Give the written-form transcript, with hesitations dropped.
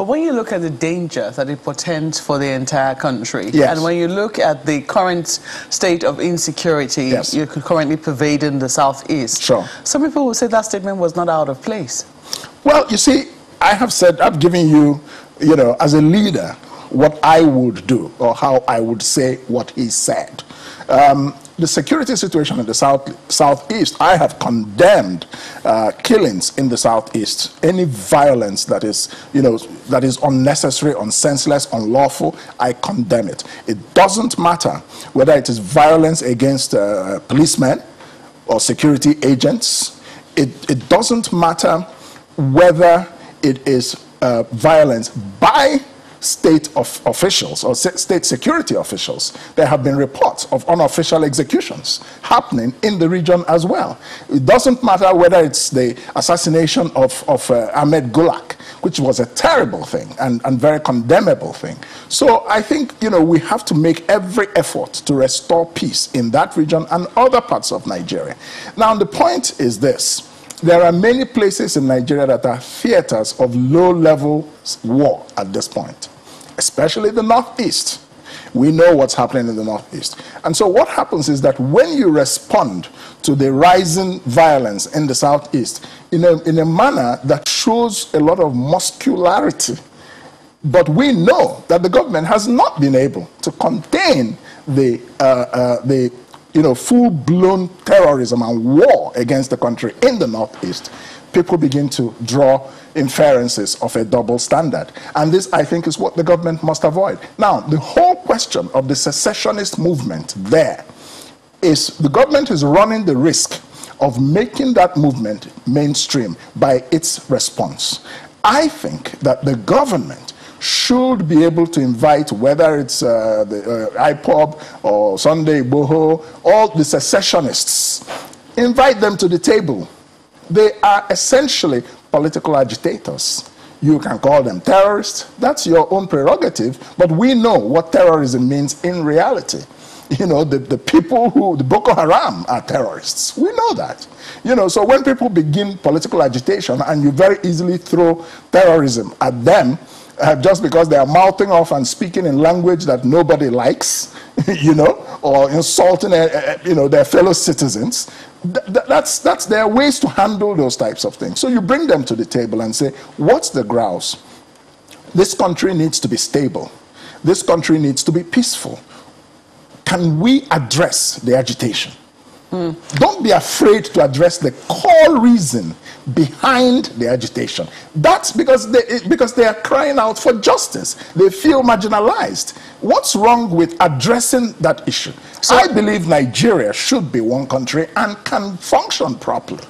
But when you look at the danger that it portends for the entire country, yes. and when you look at the current state of insecurity yes. you're currently pervading the Southeast, sure. some people will say that statement was not out of place. Well, you see, I have said, I've given you, you know, as a leader, what I would do or how I would say what he said. The security situation in the Southeast, I have condemned killings in the Southeast. Any violence that is, you know, that is unnecessary, senseless, unlawful, I condemn it. It doesn't matter whether it is violence against policemen or security agents. It doesn't matter whether it is violence by state officials or state security officials. There have been reports of unofficial executions happening in the region as well. It doesn't matter whether it's the assassination of Ahmed Gulak, which was a terrible thing and very condemnable thing. So I think, you know, we have to make every effort to restore peace in that region and other parts of Nigeria. Now, the point is this. There are many places in Nigeria that are theaters of low-level war at this point, especially the Northeast. We know what's happening in the Northeast. And so what happens is that when you respond to the rising violence in the Southeast in a manner that shows a lot of muscularity, but we know that the government has not been able to contain the full-blown terrorism and war against the country in the Northeast, people begin to draw inferences of a double standard. And this, I think, is what the government must avoid. Now, the whole question of the secessionist movement there is the government is running the risk of making that movement mainstream by its response. I think that the government should be able to invite, whether it's the IPOB or Sunday Igboho, all the secessionists, invite them to the table. They are essentially political agitators. You can call them terrorists. That's your own prerogative, but we know what terrorism means in reality. You know, the people who, the Boko Haram are terrorists. We know that. You know, so when people begin political agitation and you very easily throw terrorism at them, just because they are mouthing off and speaking in language that nobody likes, you know, or insulting, you know, their fellow citizens, that's there are ways to handle those types of things. So you bring them to the table and say, what's the grouse? This country needs to be stable. This country needs to be peaceful. Can we address the agitation? Don't be afraid to address the core reason behind the agitation. That's because they are crying out for justice. They feel marginalized. What's wrong with addressing that issue? So I believe Nigeria should be one country and can function properly.